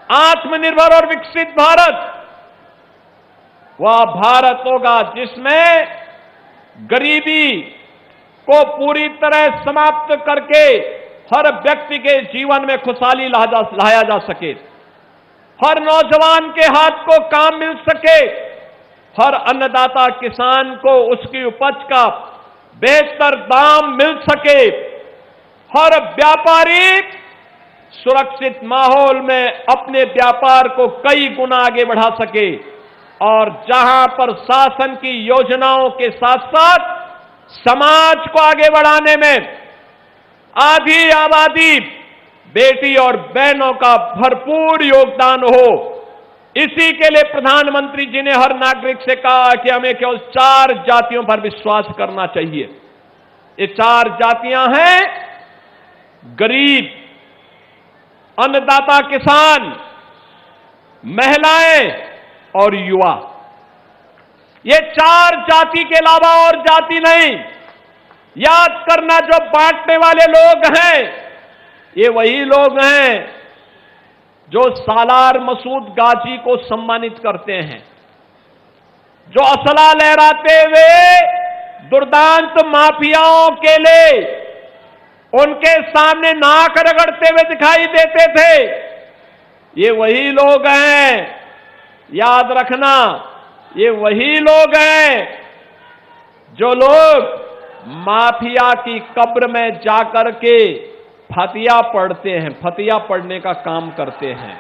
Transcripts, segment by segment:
आत्मनिर्भर और विकसित भारत वह भारत होगा जिसमें गरीबी को पूरी तरह समाप्त करके हर व्यक्ति के जीवन में खुशहाली लाया जा सके, हर नौजवान के हाथ को काम मिल सके, हर अन्नदाता किसान को उसकी उपज का बेहतर दाम मिल सके, हर व्यापारी सुरक्षित माहौल में अपने व्यापार को कई गुना आगे बढ़ा सके, और जहां पर शासन की योजनाओं के साथ साथ समाज को आगे बढ़ाने में आधी आबादी बेटी और बहनों का भरपूर योगदान हो, इसी के लिए प्रधानमंत्री जी ने हर नागरिक से कहा कि हमें केवल 4 जातियों पर विश्वास करना चाहिए। ये 4 जातियां हैं गरीब, अन्नदाता किसान, महिलाएं और युवा। ये 4 जाति के अलावा और जाति नहीं। याद करना, जो बांटने वाले लोग हैं ये वही लोग हैं जो सालार मसूद गाजी को सम्मानित करते हैं, जो असला लहराते हुए दुर्दांत माफियाओं के लिए उनके सामने नाक रगड़ते हुए दिखाई देते थे। ये वही लोग हैं, याद रखना, ये वही लोग हैं जो लोग माफिया की कब्र में जाकर के फतिया पढ़ते हैं, फतिया पढ़ने का काम करते हैं।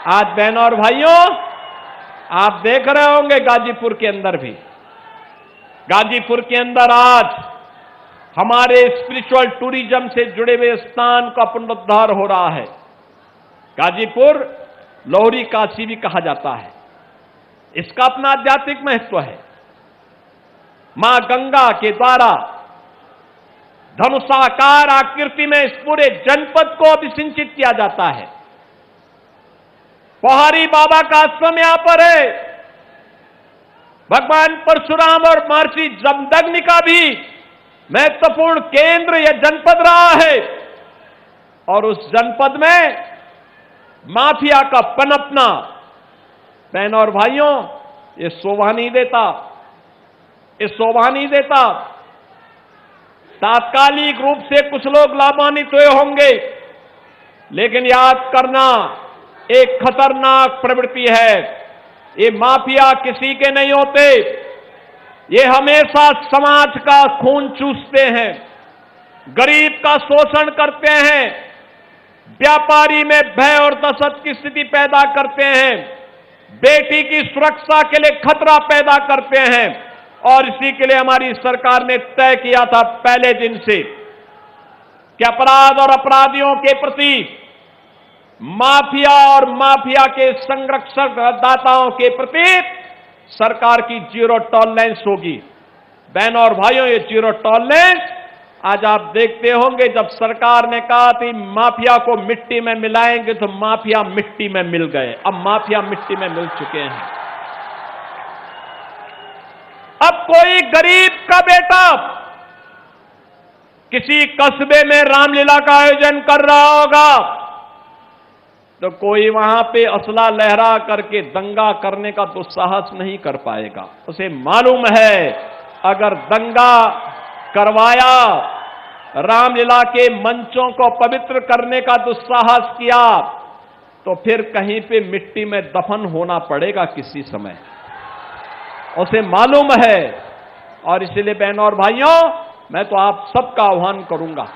आज बहनों और भाइयों, आप देख रहे होंगे गाजीपुर के अंदर भी, गाजीपुर के अंदर आज हमारे स्पिरिचुअल टूरिज्म से जुड़े हुए स्थान का पुनरुद्धार हो रहा है। गाजीपुर लोहरी काशी भी कहा जाता है, इसका अपना आध्यात्मिक महत्व है। मां गंगा के द्वारा धनुषाकार आकृति में इस पूरे जनपद को अभिसिंचित किया जाता है। पहाड़ी बाबा का आश्रम यहां पर है। भगवान परशुराम और महर्षि जमदग्नि का भी महत्वपूर्ण केंद्र यह जनपद रहा है, और उस जनपद में माफिया का पनपना, बहनों और भाइयों, ये शोभा नहीं देता, ये शोभा नहीं देता। तात्कालिक रूप से कुछ लोग लाभान्वित हुए होंगे, लेकिन याद करना, एक खतरनाक प्रवृत्ति है। ये माफिया किसी के नहीं होते, ये हमेशा समाज का खून चूसते हैं, गरीब का शोषण करते हैं, व्यापारी में भय और दहशत की स्थिति पैदा करते हैं, बेटी की सुरक्षा के लिए खतरा पैदा करते हैं। और इसी के लिए हमारी सरकार ने तय किया था पहले दिन से कि अपराध और अपराधियों के प्रति, माफिया और माफिया के संरक्षक दाताओं के प्रति सरकार की 0 टॉलरेंस होगी। बहनों और भाइयों, ये 0 टॉलरेंस आज आप देखते होंगे, जब सरकार ने कहा थी माफिया को मिट्टी में मिलाएंगे, तो माफिया मिट्टी में मिल गए। अब माफिया मिट्टी में मिल चुके हैं। अब कोई गरीब का बेटा किसी कस्बे में रामलीला का आयोजन कर रहा होगा, तो कोई वहां पे असला लहरा करके दंगा करने का दुस्साहस नहीं कर पाएगा। उसे मालूम है, अगर दंगा करवाया, रामलीला के मंचों को पवित्र करने का दुस्साहस किया, तो फिर कहीं पे मिट्टी में दफन होना पड़ेगा किसी समय, उसे मालूम है। और इसलिए बहनों और भाइयों, मैं तो आप सबका आह्वान करूंगा,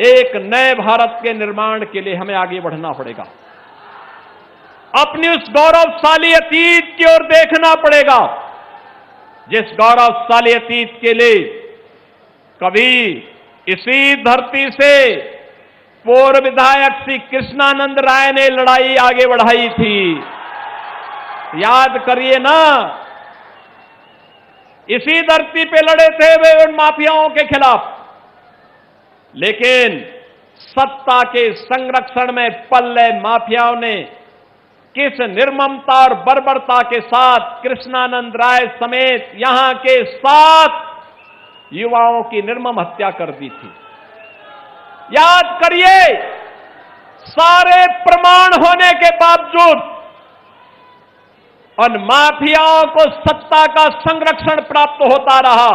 एक नए भारत के निर्माण के लिए हमें आगे बढ़ना पड़ेगा। अपनी उस गौरवशाली अतीत की ओर देखना पड़ेगा, जिस गौरवशाली अतीत के लिए कभी इसी धरती से पूर्व विधायक श्री कृष्णानंद राय ने लड़ाई आगे बढ़ाई थी। याद करिए ना, इसी धरती पे लड़े थे वे उन माफियाओं के खिलाफ। लेकिन सत्ता के संरक्षण में पल्ले माफियाओं ने किस निर्ममता और बर्बरता के साथ कृष्णानंद राय समेत यहां के 7 युवाओं की निर्मम हत्या कर दी थी। याद करिए, सारे प्रमाण होने के बावजूद उन माफियाओं को सत्ता का संरक्षण प्राप्त होता रहा।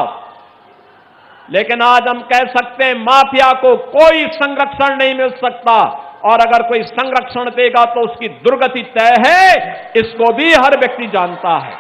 लेकिन आज हम कह सकते हैं माफिया को कोई संरक्षण नहीं मिल सकता, और अगर कोई संरक्षण देगा तो उसकी दुर्गति तय है, इसको भी हर व्यक्ति जानता है।